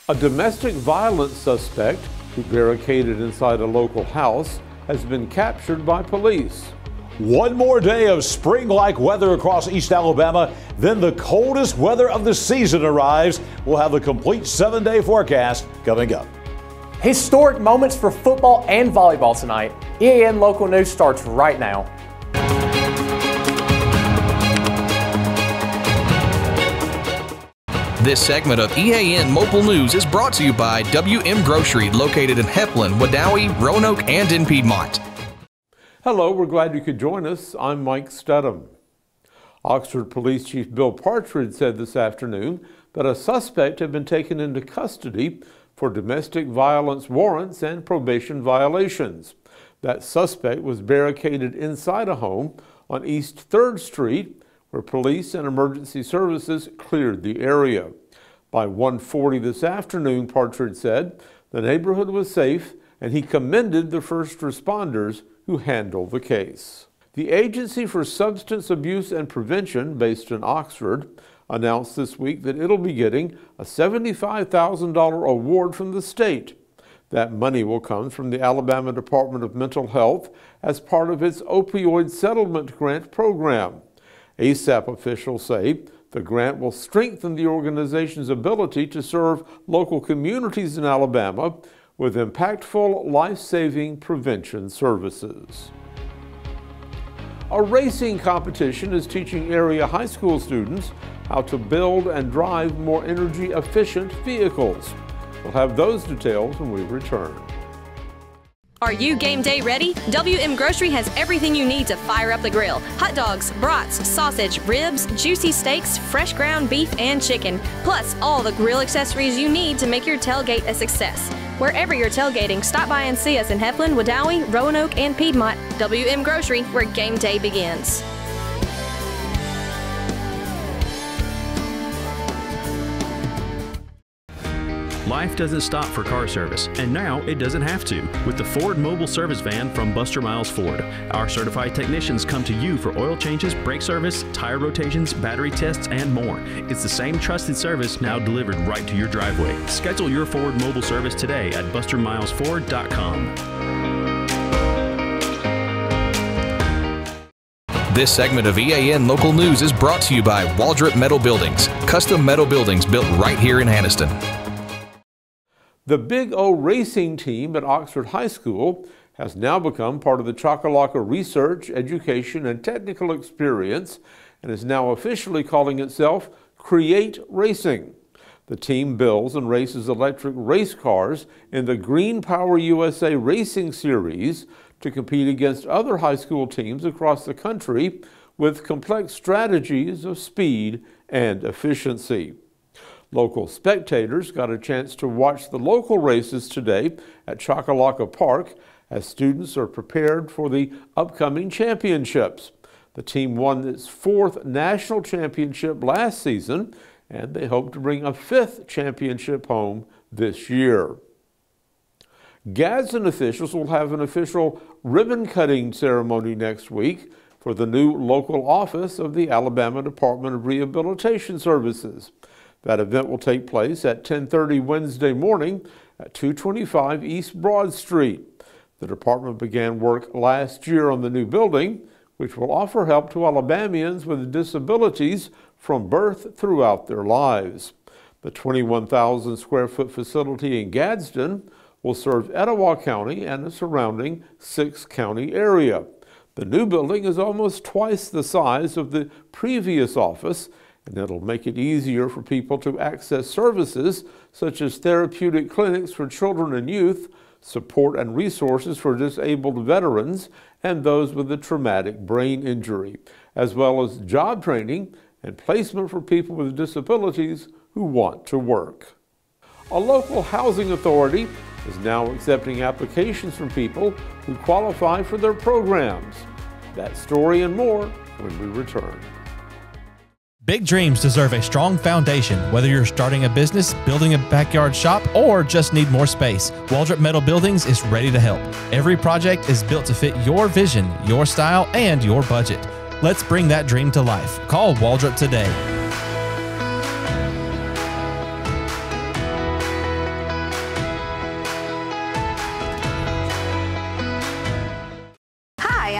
A domestic violence suspect who barricaded inside a local house has been captured by police. One more day of spring-like weather across East Alabama, then the coldest weather of the season arrives. We'll have a complete 7-day forecast coming up. Historic moments for football and volleyball tonight. EAN Local News starts right now. This segment of EAN Mobile News is brought to you by WM Grocery, located in Heflin, Wadowee, Roanoke, and in Piedmont. Hello, we're glad you could join us. I'm Mike Studham. Oxford Police Chief Bill Partridge said this afternoon that a suspect had been taken into custody for domestic violence warrants and probation violations. That suspect was barricaded inside a home on East 3rd Street, where police and emergency services cleared the area. By 1:40 this afternoon, Partridge said, the neighborhood was safe, and he commended the first responders who handled the case. The Agency for Substance Abuse and Prevention, based in Oxford, announced this week that it'll be getting a $75,000 award from the state. That money will come from the Alabama Department of Mental Health as part of its opioid settlement grant program. ASAP officials say the grant will strengthen the organization's ability to serve local communities in Alabama with impactful, life-saving prevention services. A racing competition is teaching area high school students how to build and drive more energy-efficient vehicles. We'll have those details when we return. Are you game day ready? WM Grocery has everything you need to fire up the grill. Hot dogs, brats, sausage, ribs, juicy steaks, fresh ground beef, and chicken. Plus all the grill accessories you need to make your tailgate a success. Wherever you're tailgating, stop by and see us in Heflin, Wadowee, Roanoke, and Piedmont. WM Grocery, where game day begins. Life doesn't stop for car service, and now it doesn't have to with the Ford Mobile Service Van from Buster Miles Ford. Our certified technicians come to you for oil changes, brake service, tire rotations, battery tests, and more. It's the same trusted service now delivered right to your driveway. Schedule your Ford Mobile service today at bustermilesford.com. This segment of EAN Local News is brought to you by Waldrop Metal Buildings, custom metal buildings built right here in Anniston. The Big O racing team at Oxford High School has now become part of the Choccolocco Research, Education, and Technical Experience and is now officially calling itself Create Racing. The team builds and races electric race cars in the Green Power USA Racing Series to compete against other high school teams across the country with complex strategies of speed and efficiency. Local spectators got a chance to watch the local races today at Choccolocco Park as students are prepared for the upcoming championships. The team won its 4th national championship last season, and they hope to bring a 5th championship home this year. Gadsden officials will have an official ribbon-cutting ceremony next week for the new local office of the Alabama Department of Rehabilitation Services. That event will take place at 10:30 Wednesday morning at 225 East Broad Street. The department began work last year on the new building, which will offer help to Alabamians with disabilities from birth throughout their lives. The 21,000 square foot facility in Gadsden will serve Etowah County and the surrounding 6-county area. The new building is almost twice the size of the previous office, and it'll make it easier for people to access services such as therapeutic clinics for children and youth, support and resources for disabled veterans and those with a traumatic brain injury, as well as job training and placement for people with disabilities who want to work. A local housing authority is now accepting applications from people who qualify for their programs. That story and more when we return. Big dreams deserve a strong foundation. Whether you're starting a business, building a backyard shop, or just need more space, Waldrop Metal Buildings is ready to help. Every project is built to fit your vision, your style, and your budget. Let's bring that dream to life. Call Waldrop today.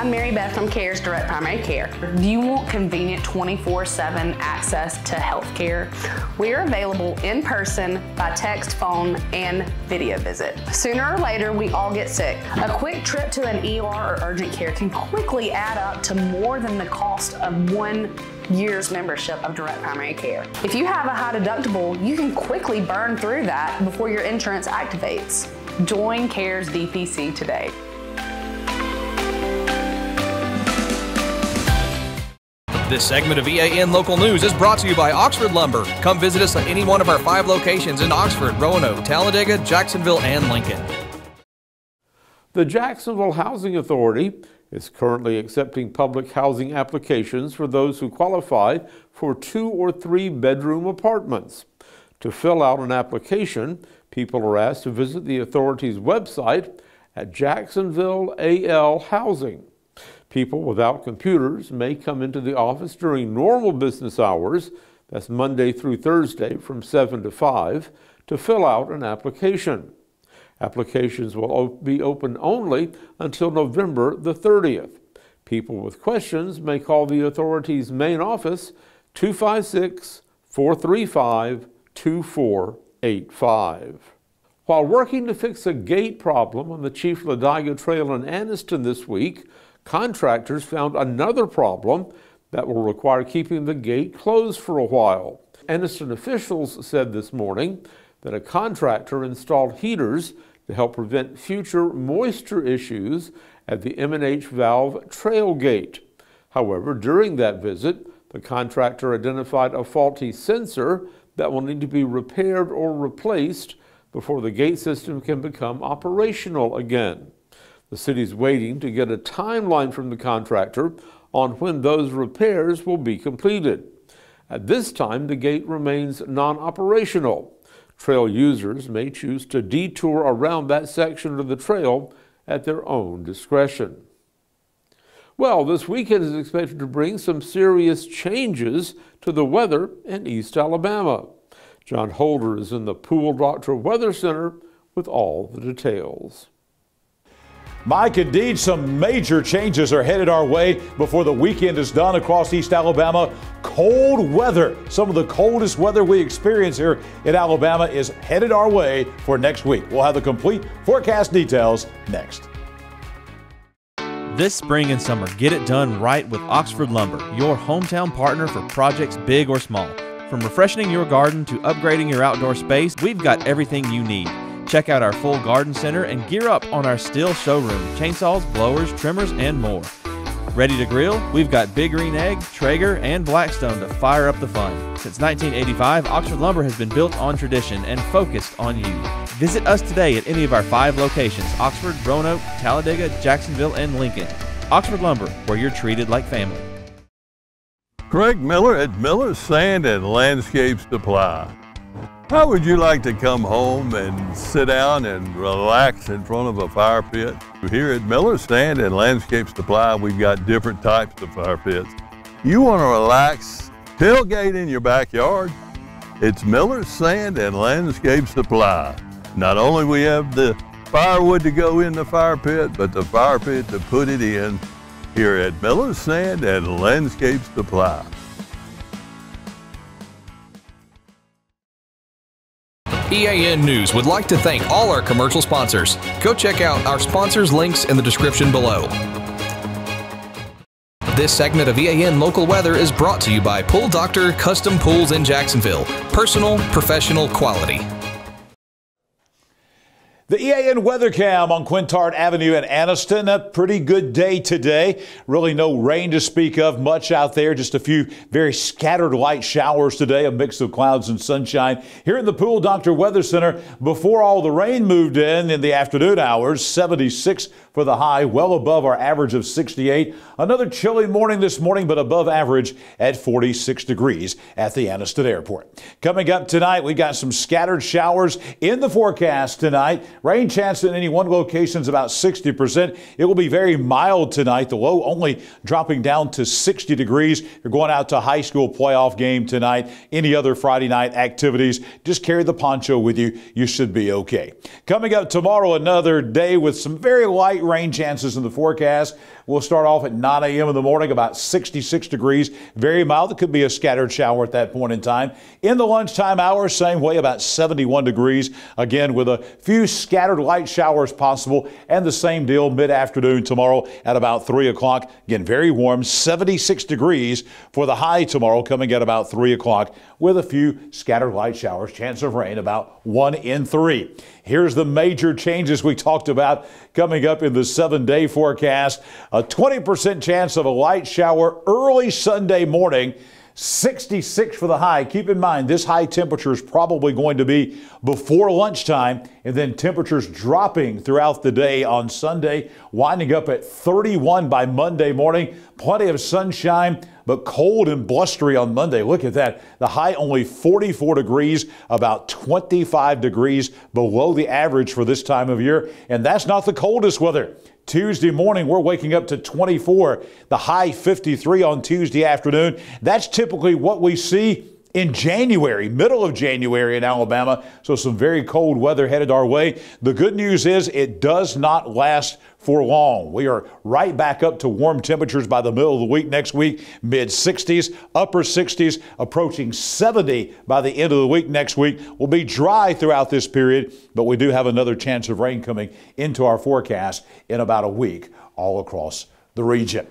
I'm Mary Beth from CARES Direct Primary Care. Do you want convenient 24/7 access to health care? We are available in person, by text, phone, and video visit. Sooner or later, we all get sick. A quick trip to an ER or urgent care can quickly add up to more than the cost of 1 year's membership of Direct Primary Care. If you have a high deductible, you can quickly burn through that before your insurance activates. Join CARES DPC today. This segment of EAN Local News is brought to you by Oxford Lumber. Come visit us at any one of our 5 locations in Oxford, Roanoke, Talladega, Jacksonville, and Lincoln. The Jacksonville Housing Authority is currently accepting public housing applications for those who qualify for 2 or 3 bedroom apartments. To fill out an application, people are asked to visit the authority's website at Jacksonville AL Housing. People without computers may come into the office during normal business hours, that's Monday through Thursday from 7 to 5, to fill out an application. Applications will be open only until November the 30th. People with questions may call the authority's main office, 256-435-2485. While working to fix a gate problem on the Chief Ladiga Trail in Anniston this week, contractors found another problem that will require keeping the gate closed for a while. Anniston officials said this morning that a contractor installed heaters to help prevent future moisture issues at the M&H Valve Trail Gate. However, during that visit, the contractor identified a faulty sensor that will need to be repaired or replaced before the gate system can become operational again. The city's waiting to get a timeline from the contractor on when those repairs will be completed. At this time, the gate remains non-operational. Trail users may choose to detour around that section of the trail at their own discretion. Well, this weekend is expected to bring some serious changes to the weather in East Alabama. John Holder is in the Pool Doctor Weather Center with all the details. Mike, indeed, some major changes are headed our way before the weekend is done across East Alabama. Cold weather, some of the coldest weather we experience here in Alabama is headed our way for next week. We'll have the complete forecast details next. This spring and summer, get it done right with Oxford Lumber, your hometown partner for projects big or small. From refreshing your garden to upgrading your outdoor space, we've got everything you need. Check out our full garden center and gear up on our Stihl showroom, chainsaws, blowers, trimmers, and more. Ready to grill? We've got Big Green Egg, Traeger, and Blackstone to fire up the fun. Since 1985, Oxford Lumber has been built on tradition and focused on you. Visit us today at any of our 5 locations: Oxford, Roanoke, Talladega, Jacksonville, and Lincoln. Oxford Lumber, where you're treated like family. Craig Miller at Miller's Sand and Landscape Supply. How would you like to come home and sit down and relax in front of a fire pit? Here at Miller's Sand and Landscape Supply, we've got different types of fire pits. You want to relax, tailgate in your backyard? It's Miller's Sand and Landscape Supply. Not only we have the firewood to go in the fire pit, but the fire pit to put it in here at Miller's Sand and Landscape Supply. EAN News would like to thank all our commercial sponsors. Go check out our sponsors' links in the description below. This segment of EAN Local Weather is brought to you by Pool Doctor Custom Pools in Jacksonville. Personal, professional, quality. The EAN Weather Cam on Quintard Avenue in Anniston. A pretty good day today. Really no rain to speak of much out there. Just a few very scattered light showers today. A mix of clouds and sunshine here in the Pool Doctor Weather Center. Before all the rain moved in the afternoon hours, 76 for the high, well above our average of 68. Another chilly morning this morning, but above average at 46 degrees at the Anniston Airport. Coming up tonight, we got some scattered showers in the forecast tonight. Rain chance in any one location is about 60%. It will be very mild tonight. The low only dropping down to 60 degrees. You're going out to a high school playoff game tonight. Any other Friday night activities, just carry the poncho with you. You should be okay. Coming up tomorrow, another day with some very light rain chances in the forecast. We'll start off at 9 a.m. in the morning, about 66 degrees, very mild. It could be a scattered shower at that point in time. In the lunchtime hours, same way, about 71 degrees, again with a few scattered light showers possible, and the same deal mid-afternoon tomorrow at about 3 o'clock. Again, very warm, 76 degrees for the high tomorrow, coming at about 3 o'clock with a few scattered light showers. Chance of rain about 1 in 3. Here's the major changes we talked about coming up in the 7-day forecast. A 20% chance of a light shower early Sunday morning. 66 for the high. Keep in mind, this high temperature is probably going to be before lunchtime, and then temperatures dropping throughout the day on Sunday, winding up at 31 by Monday morning. Plenty of sunshine, but cold and blustery on Monday. Look at that. The high only 44 degrees, about 25 degrees below the average for this time of year. And that's not the coldest weather. Tuesday morning, we're waking up to 24, the high 53 on Tuesday afternoon. That's typically what we see in January, middle of January in Alabama. So some very cold weather headed our way. The good news is it does not last for long. We are right back up to warm temperatures by the middle of the week next week, mid-60s, upper 60s, approaching 70 by the end of the week next week. We'll be dry throughout this period, but we do have another chance of rain coming into our forecast in about a week all across the region.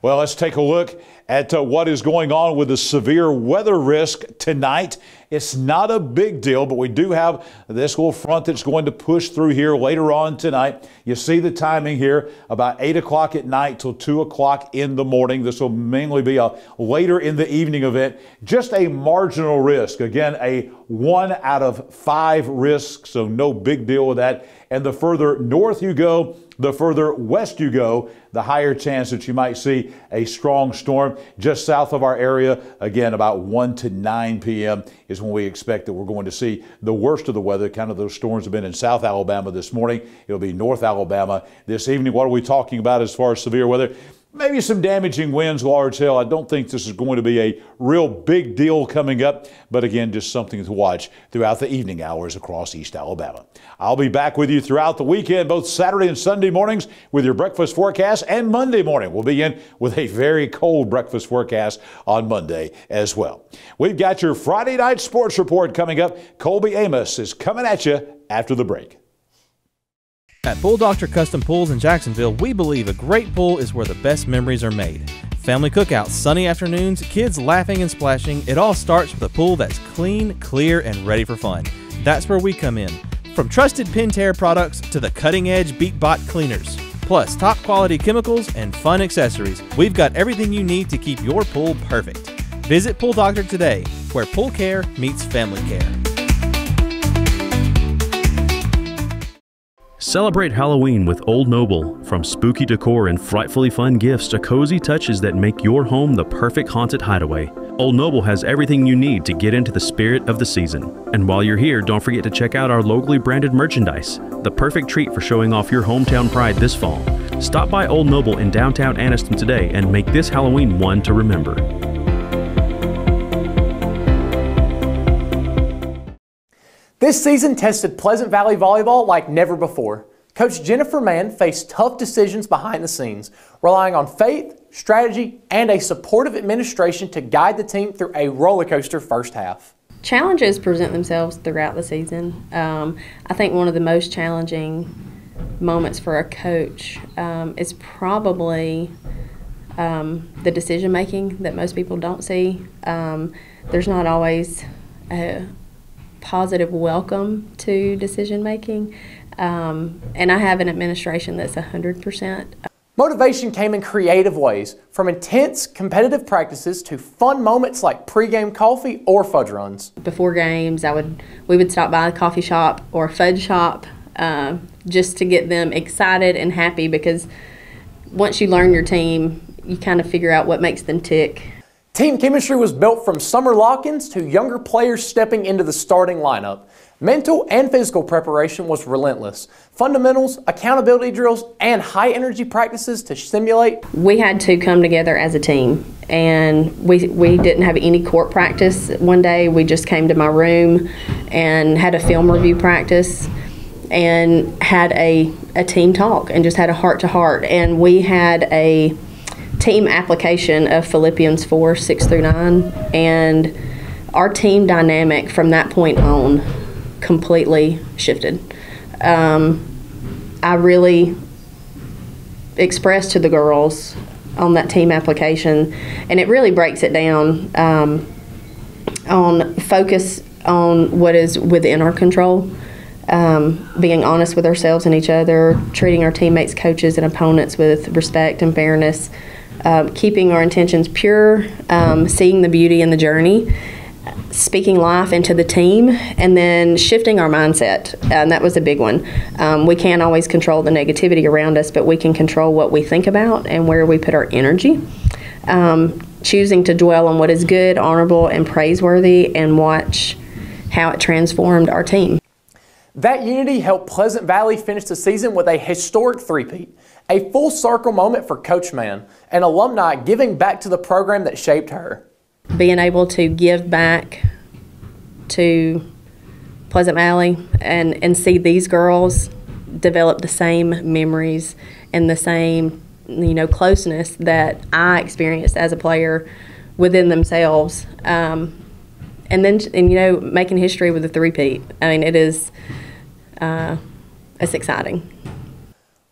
Well, let's take a look at what is going on with the severe weather risk tonight. It's not a big deal, but we do have this little front that's going to push through here later on tonight. You see the timing here, about 8 o'clock at night till 2 o'clock in the morning. This will mainly be a later in the evening event. Just a marginal risk. Again, a 1 out of 5 risk, so no big deal with that. And the further north you go, the further west you go, the higher chance that you might see a strong storm just south of our area. Again, about 1 to 9 p.m. is when we expect that we're going to see the worst of the weather. Kind of those storms have been in South Alabama this morning. It'll be North Alabama this evening. What are we talking about as far as severe weather? Maybe some damaging winds, large hail. I don't think this is going to be a real big deal coming up, but again, just something to watch throughout the evening hours across East Alabama. I'll be back with you throughout the weekend, both Saturday and Sunday mornings with your breakfast forecast, and Monday morning we'll be in with a very cold breakfast forecast on Monday as well. We've got your Friday night sports report coming up. Colby Amos is coming at you after the break. At Pool Doctor Custom Pools in Jacksonville, we believe a great pool is where the best memories are made. Family cookouts, sunny afternoons, kids laughing and splashing, it all starts with a pool that's clean, clear, and ready for fun. That's where we come in. From trusted Pentair products to the cutting-edge BeatBot cleaners, plus top-quality chemicals and fun accessories, we've got everything you need to keep your pool perfect. Visit Pool Doctor today, where pool care meets family care. Celebrate Halloween with Old Noble. From spooky decor and frightfully fun gifts to cozy touches that make your home the perfect haunted hideaway, Old Noble has everything you need to get into the spirit of the season. And while you're here, don't forget to check out our locally branded merchandise, the perfect treat for showing off your hometown pride this fall. Stop by Old Noble in downtown Anniston today and make this Halloween one to remember. This season tested Pleasant Valley Volleyball like never before. Coach Jennifer Mann faced tough decisions behind the scenes, relying on faith, strategy, and a supportive administration to guide the team through a roller coaster first half. Challenges present themselves throughout the season. I think one of the most challenging moments for a coach is probably the decision making that most people don't see. There's not always a positive welcome to decision making, and I have an administration that's 100%. Motivation came in creative ways, from intense competitive practices to fun moments like pregame coffee or fudge runs. Before games, we would stop by a coffee shop or a fudge shop just to get them excited and happy, because once you learn your team, you kind of figure out what makes them tick. Team chemistry was built from summer lock-ins to younger players stepping into the starting lineup. Mental and physical preparation was relentless. Fundamentals, accountability drills, and high-energy practices to simulate. We had to come together as a team, and we didn't have any court practice one day. We just came to my room and had a film review practice. and had a team talk and just had a heart-to-heart. And we had a team application of Philippians 4, 6 through 9. And our team dynamic from that point on completely shifted. I really expressed to the girls on that team application, and it really breaks it down on focus on what is within our control, being honest with ourselves and each other, treating our teammates, coaches, and opponents with respect and fairness, keeping our intentions pure, seeing the beauty in the journey, speaking life into the team, and then shifting our mindset. And that was a big one. We can't always control the negativity around us, but we can control what we think about and where we put our energy. Choosing to dwell on what is good, honorable, and praiseworthy, and watch how it transformed our team. That unity helped Pleasant Valley finish the season with a historic three-peat, a full circle moment for Coach Mann, an alumni giving back to the program that shaped her. Being able to give back to Pleasant Valley and see these girls develop the same memories and the same, closeness that I experienced as a player within themselves. And making history with a three-peat. I mean, it's exciting.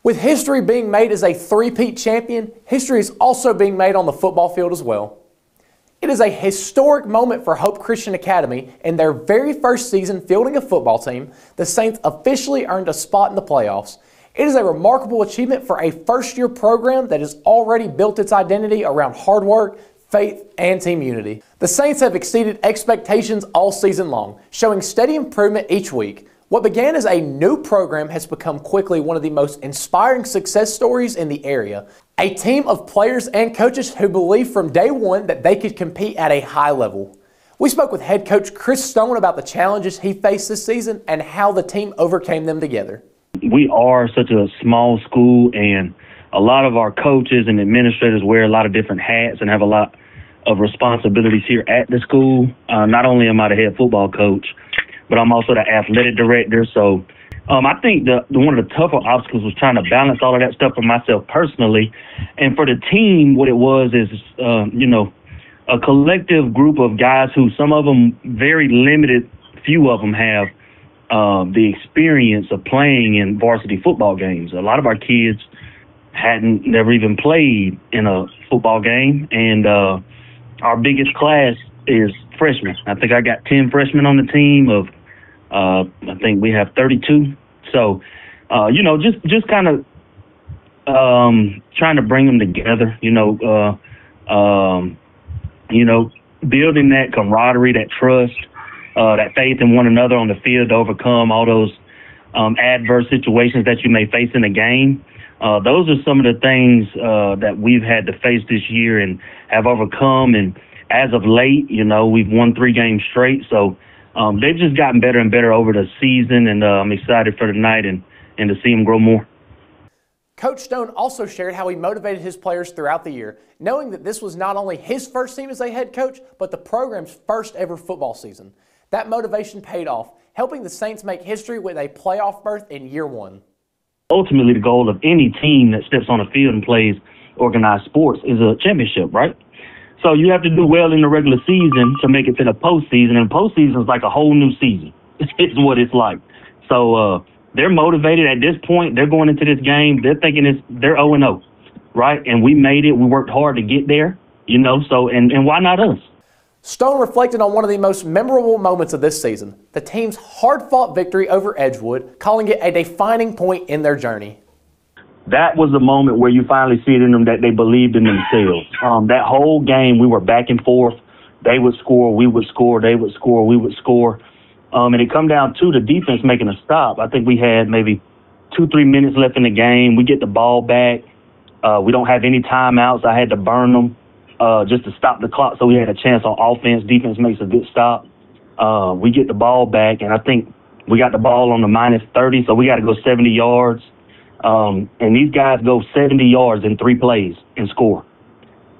With history being made as a three-peat champion, history is also being made on the football field as well. It is a historic moment for Hope Christian Academy. In their very first season fielding a football team, the Saints officially earned a spot in the playoffs. It is a remarkable achievement for a first-year program that has already built its identity around hard work, faith, and team unity. The Saints have exceeded expectations all season long, showing steady improvement each week. What began as a new program has become quickly one of the most inspiring success stories in the area. A team of players and coaches who believed from day one that they could compete at a high level. We spoke with head coach Chris Stone about the challenges he faced this season and how the team overcame them together. We are such a small school, and a lot of our coaches and administrators wear a lot of different hats and have a lot of responsibilities here at the school. Not only am I the head football coach, but I'm also the athletic director. So I think one of the tougher obstacles was trying to balance all of that stuff for myself personally. And for the team, what it was is, a collective group of guys who some of them very limited, few of them have the experience of playing in varsity football games. A lot of our kids never even played in a football game. And our biggest class is freshmen. I think I got 10 freshmen on the team of, I think we have 32. So, just kind of trying to bring them together, building that camaraderie, that trust, that faith in one another on the field to overcome all those adverse situations that you may face in a game. Those are some of the things that we've had to face this year and have overcome. And as of late, we've won 3 games straight. So they've just gotten better and better over the season, and I'm excited for tonight and to see them grow more. Coach Stone also shared how he motivated his players throughout the year, knowing that this was not only his first team as a head coach, but the program's first ever football season. That motivation paid off, helping the Saints make history with a playoff berth in year 1. Ultimately, the goal of any team that steps on the field and plays organized sports is a championship, right? So you have to do well in the regular season to make it to the postseason, and postseason is like a whole new season. It's what it's like. So they're motivated at this point. They're going into this game. They're thinking they're 0-0, right? And we made it. We worked hard to get there, so and why not us? Stone reflected on one of the most memorable moments of this season, the team's hard-fought victory over Edgewood, calling it a defining point in their journey. That was the moment where you finally see it in them that they believed in themselves. That whole game, we were back and forth. They would score, we would score, they would score, we would score. And it come down to the defense making a stop. I think we had maybe 2-3 minutes left in the game. We get the ball back. We don't have any timeouts. I had to burn them just to stop the clock so we had a chance on offense. Defense makes a good stop. We get the ball back, and I think we got the ball on the -30, so we got to go 70 yards. And these guys go 70 yards in 3 plays and score,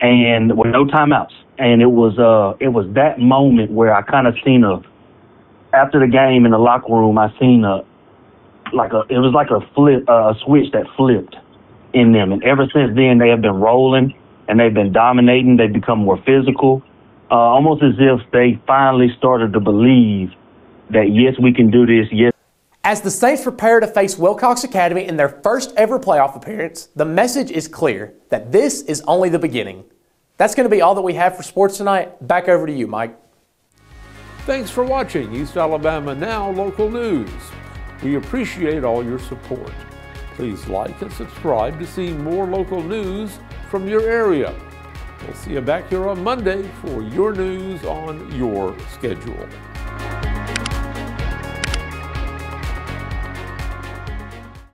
and with no timeouts. And it was that moment where I kind of seen after the game in the locker room, I seen it was like a switch that flipped in them. And ever since then, they have been rolling and they've been dominating. They've become more physical, almost as if they finally started to believe that, yes, we can do this. Yes. As the Saints prepare to face Wilcox Academy in their first ever playoff appearance, the message is clear that this is only the beginning. That's going to be all that we have for sports tonight. Back over to you, Mike. Thanks for watching East Alabama Now Local News. We appreciate all your support. Please like and subscribe to see more local news from your area. We'll see you back here on Monday for your news on your schedule.